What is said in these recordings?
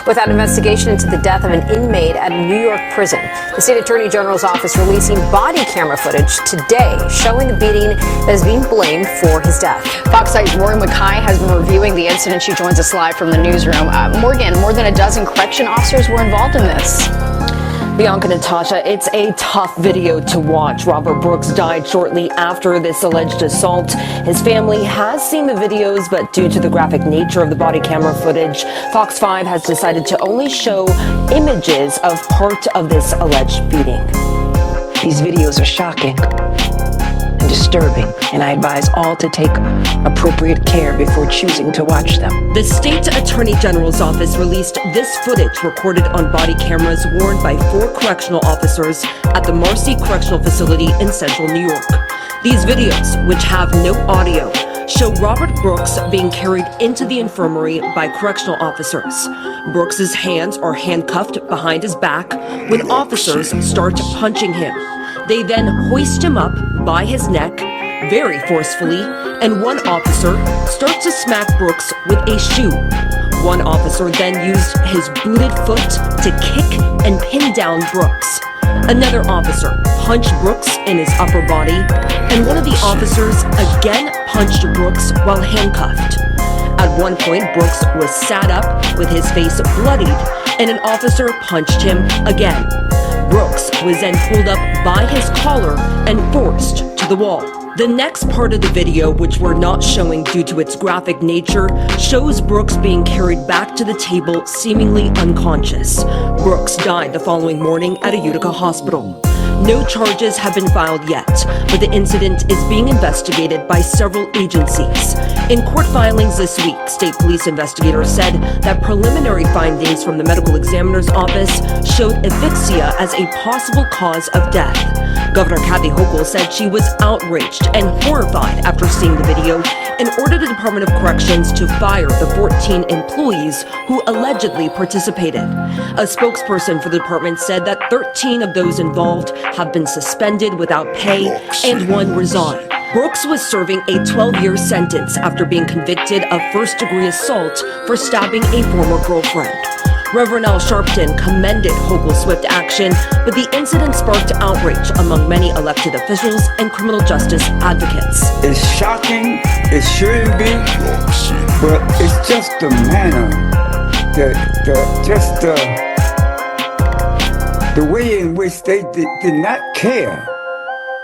Without investigation into the death of an inmate at a New York prison, the state attorney general's office releasing body camera footage today showing the beating that is being blamed for his death. Fox 8's Morgan McKay has been reviewing the incident. She joins us live from the newsroom. Morgan, more than a dozen correction officers were involved in this. Bianca, Natasha, it's a tough video to watch. Robert Brooks died shortly after this alleged assault. His family has seen the videos, but due to the graphic nature of the body camera footage, Fox 5 has decided to only show images of part of this alleged beating. These videos are shocking and disturbing, and I advise all to take appropriate care before choosing to watch them. The state attorney general's office released this footage recorded on body cameras worn by 4 correctional officers at the Marcy Correctional Facility in central New York. These videos, which have no audio, show Robert Brooks being carried into the infirmary by correctional officers. Brooks's hands are handcuffed behind his back when officers start punching him. They then hoist him up by his neck very forcefully, and one officer starts to smack Brooks with a shoe. One officer then used his booted foot to kick and pin down Brooks. Another officer punched Brooks in his upper body, and one of the officers again punched Brooks while handcuffed. At one point, Brooks was sat up with his face bloodied, and an officer punched him again. Brooks was then pulled up by his collar and forced to the wall. The next part of the video, which we're not showing due to its graphic nature, shows Brooks being carried back to the table seemingly unconscious. Brooks died the following morning at a Utica hospital. No charges have been filed yet, but the incident is being investigated by several agencies. In court filings this week, state police investigators said that preliminary findings from the medical examiner's office showed asphyxia as a possible cause of death. Governor Kathy Hochul said she was outraged and horrified after seeing the video and ordered the Department of Corrections to fire the 14 employees who allegedly participated. A spokesperson for the department said that 13 of those involved have been suspended without pay and one resigned. Brooks was serving a 12-year sentence after being convicted of first-degree assault for stabbing a former girlfriend. Reverend Al Sharpton commended Hochul's swift action, but the incident sparked outrage among many elected officials and criminal justice advocates. It's shocking, it shouldn't be, but it's just the manner, the way in which they did not care.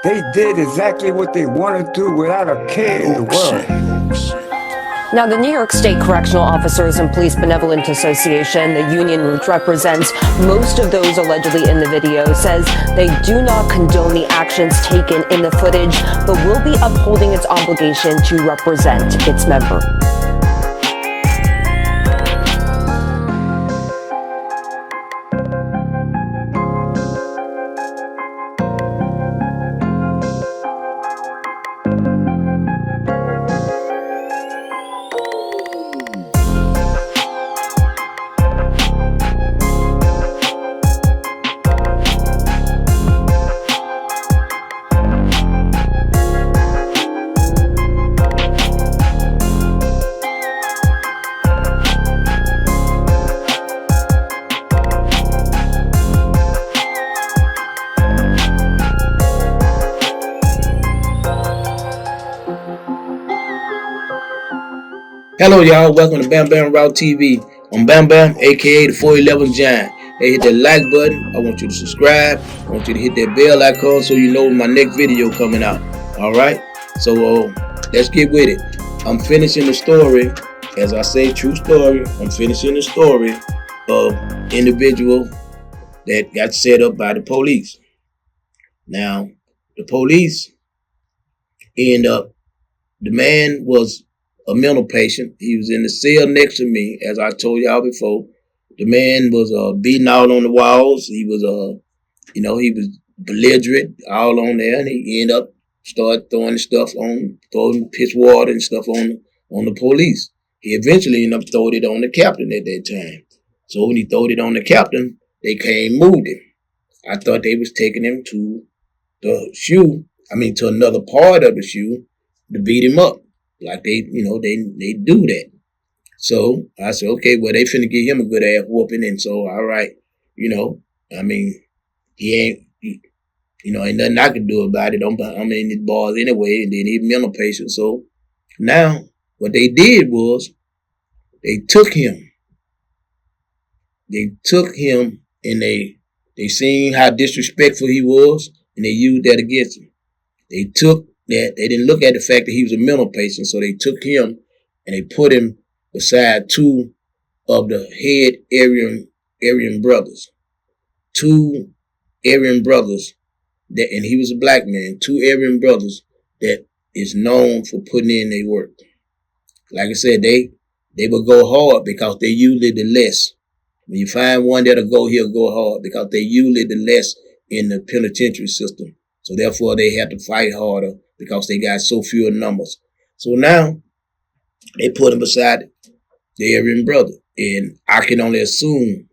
They did exactly what they wanted to without a care in the world. Now, the New York State Correctional Officers and Police Benevolent Association, the union which represents most of those allegedly in the video, says they do not condone the actions taken in the footage, but will be upholding its obligation to represent its member. Hello, y'all. Welcome to Bam Bam Route TV. I'm Bam Bam, aka the 411 Giant. Hey, hit that like button. I want you to subscribe. I want you to hit that bell icon so you know when my next video coming out. All right. So let's get with it. I'm finishing the story. As I say, true story. I'm finishing the story of individual that got set up by the police. Now, the police end up. The man was a mental patient. He was in the cell next to me, as I told y'all before. The man was beating out on the walls. He was, he was belligerent all on there, and he ended up started throwing piss water and stuff on the police. He eventually ended up throwing it on the captain at that time. So when he threw it on the captain, they came moved him. I thought they was taking him to the to another part of the shoe to beat him up. Like they do that. So I said, okay, well, they finna give him a good ass whooping. And so, all right, I mean, ain't nothing I can do about it. I'm in these bars anyway, and then he's mental patient. So now what they did was they took him. They took him and they seen how disrespectful he was, and they used that against him. They took that. They didn't look at the fact that he was a mental patient, so they took him and they put him beside two of the head Aryan brothers. Two Aryan brothers that, and he was a black man, two Aryan brothers that is known for putting in their work. Like I said, they will go hard because they usually the less. When you find one that'll go, he'll go hard because they usually the less in the penitentiary system. So therefore they have to fight harder because they got so few numbers. So now they put him beside the Aryan brother. And I can only assume,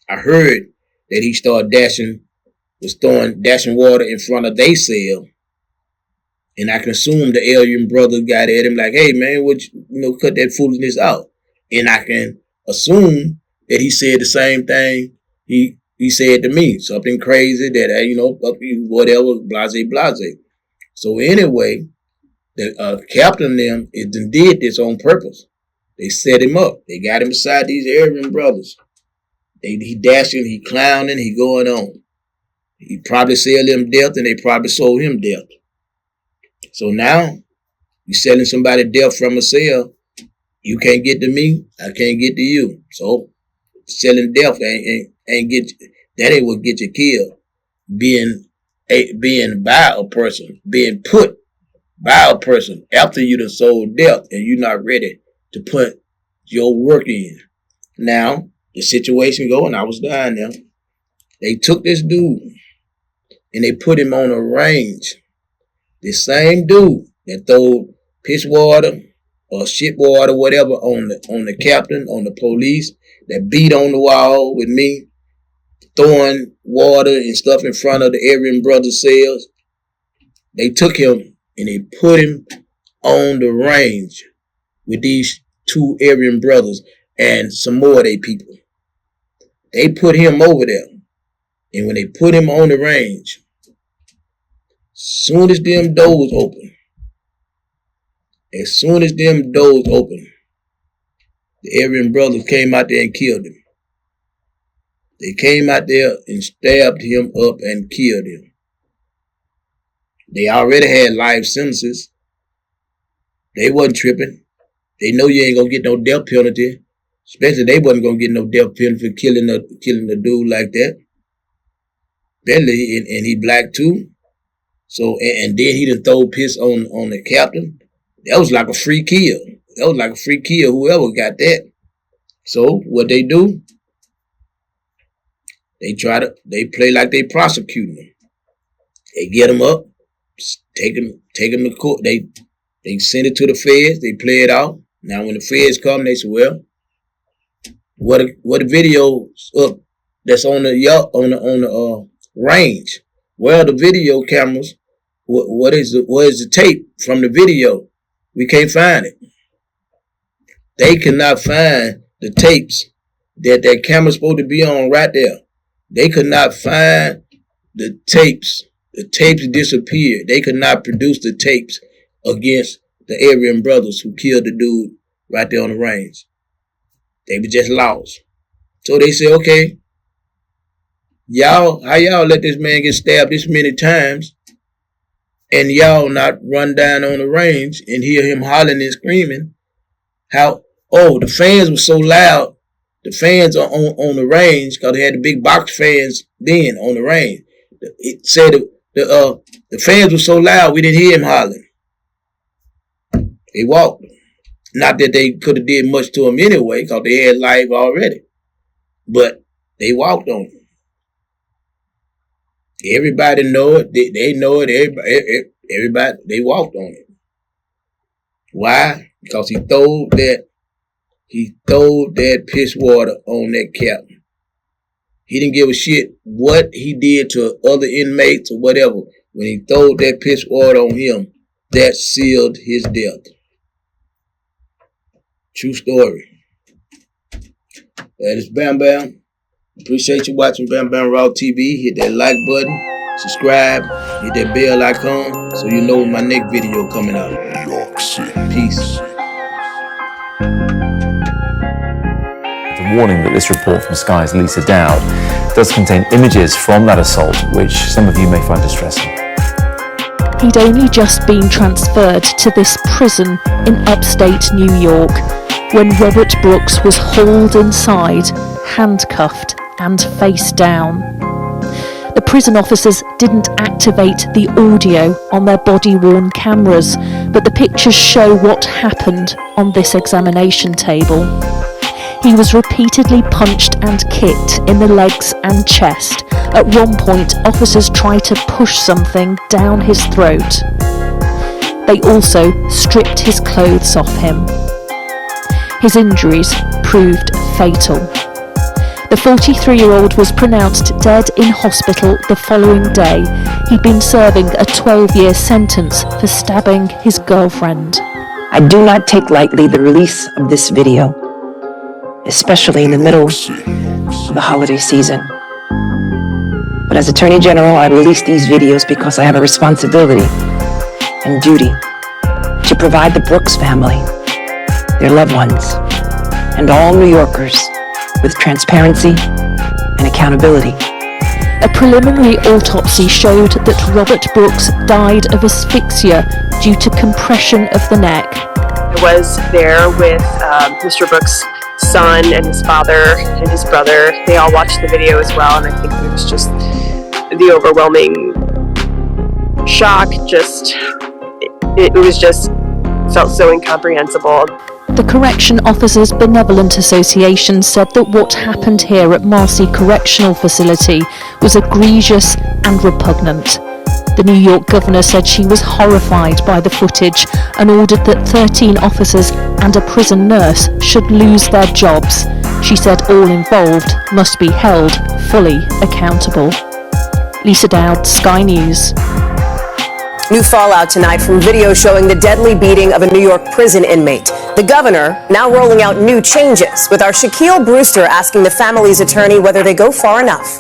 I heard that he started dashing water in front of their cell. And I can assume the Aryan brother got at him like, hey man, cut that foolishness out. And I can assume that he said the same thing he said to me. Something crazy that, whatever, blase. So anyway, the captain them did this on purpose. They set him up. They got him beside these Aryan brothers. He dashing, he clowning, he going on. He probably sold them death, and they probably sold him death. So now, you selling somebody death from a cell, you can't get to me, I can't get to you. So, selling death that ain't what get you killed. Being by a person, being put by a person after you done sold death, and you're not ready to put your work in. Now, the situation going, I was dying there. They took this dude and they put him on a range. The same dude that threw piss water or shit water, whatever, on the captain, on the police, that beat on the wall with me, throwing water and stuff in front of the Aryan brothers' cells. They took him and they put him on the range with these two Aryan brothers and some more of their people. They put him over there. And when they put him on the range, soon as them doors open, the Aryan brothers came out there and killed him. They came out there and stabbed him up and killed him. They already had life sentences. They wasn't tripping. They know you ain't gonna get no death penalty. Especially they wasn't gonna get no death penalty for killing a dude like that. Bentley, and he black too. So and then he done throw piss on the captain. That was like a free kill. Whoever got that. So what they do? They play like they prosecuting him. They get him up, take him to court. They send it to the feds. They play it out. Now when the feds come, they say, well, what a video up that's on the range. Well, the video cameras. What is the tape from the video? We can't find it. They cannot find the tapes that camera's supposed to be on right there. They could not find the tapes. The tapes disappeared. They could not produce the tapes against the Aryan brothers who killed the dude right there on the range. They were just lost. So they said, okay, how y'all let this man get stabbed this many times and y'all not run down on the range and hear him hollering and screaming? The fans were so loud. The fans are on the range because they had the big box fans then on the range. It said the fans were so loud we didn't hear him hollering. They walked. Not that they could have did much to him anyway because they had life already. But they walked on him. Everybody know it. They know it. Everybody, they walked on it. Why? Because he throwed that piss water on that captain. He didn't give a shit what he did to other inmates or whatever. When he throwed that piss water on him, that sealed his death. True story. That is Bam Bam. Appreciate you watching Bam Bam Raw TV. Hit that like button, subscribe, hit that bell icon so you know when my next video coming out. Peace. The warning that this report from Sky's Lisa Dowd does contain images from that assault, which some of you may find distressing. He'd only just been transferred to this prison in upstate New York when Robert Brooks was hauled inside, handcuffed and face down. The prison officers didn't activate the audio on their body-worn cameras, but the pictures show what happened on this examination table. He was repeatedly punched and kicked in the legs and chest. At one point, officers tried to push something down his throat. They also stripped his clothes off him. His injuries proved fatal. The 43-year-old was pronounced dead in hospital the following day. He'd been serving a 12-year sentence for stabbing his girlfriend. I do not take lightly the release of this video, especially in the middle of the holiday season. But as Attorney General, I release these videos because I have a responsibility and duty to provide the Brooks family, their loved ones, and all New Yorkers with transparency and accountability. A preliminary autopsy showed that Robert Brooks died of asphyxia due to compression of the neck. I was there with Mr. Brooks' son and his father and his brother. They all watched the video as well, and I think it was just the overwhelming shock. It was just felt so incomprehensible. The Correction Officers Benevolent Association said that what happened here at Marcy Correctional Facility was egregious and repugnant. The New York governor said she was horrified by the footage and ordered that 13 officers and a prison nurse should lose their jobs. She said all involved must be held fully accountable. Lisa Dowd, Sky News. New fallout tonight from video showing the deadly beating of a New York prison inmate. The governor now rolling out new changes, with our Shaquille Brewster asking the family's attorney whether they go far enough.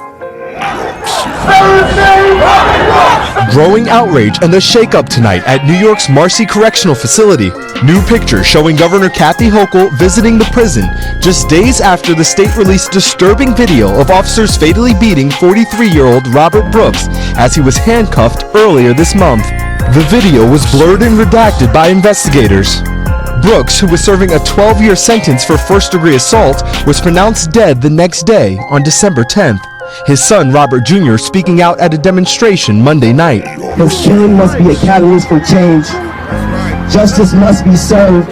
Growing outrage and the shakeup tonight at New York's Marcy Correctional Facility. New pictures showing Governor Kathy Hochul visiting the prison just days after the state released disturbing video of officers fatally beating 43-year-old Robert Brooks as he was handcuffed earlier this month. The video was blurred and redacted by investigators. Brooks, who was serving a 12-year sentence for first-degree assault, was pronounced dead the next day on December 10th. His son, Robert Jr., speaking out at a demonstration Monday night. His killing must be a catalyst for change. Justice must be served.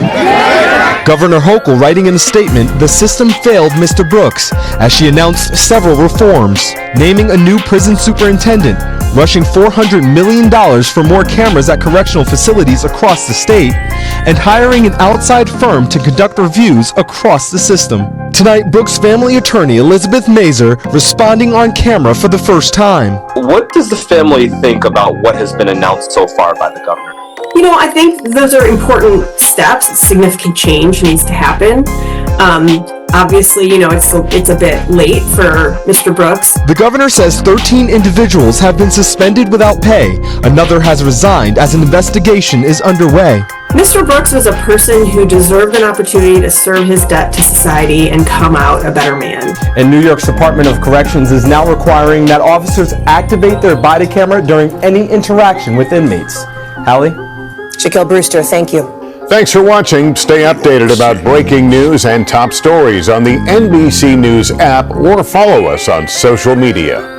Governor Hochul writing in a statement, the system failed Mr. Brooks, as she announced several reforms, naming a new prison superintendent, rushing $400 million for more cameras at correctional facilities across the state, and hiring an outside firm to conduct reviews across the system. Tonight, Brooks' family attorney Elizabeth Mazur responding on camera for the first time. What does the family think about what has been announced so far by the governor? You know, I think those are important steps. Significant change needs to happen. Obviously, you know, it's a bit late for Mr. Brooks. The governor says 13 individuals have been suspended without pay. Another has resigned as an investigation is underway. Mr. Brooks was a person who deserved an opportunity to serve his debt to society and come out a better man. And New York's Department of Corrections is now requiring that officers activate their body camera during any interaction with inmates. Hallie? Shaquille Brewster, thank you. Thanks for watching. Stay updated about breaking news and top stories on the NBC News app or follow us on social media.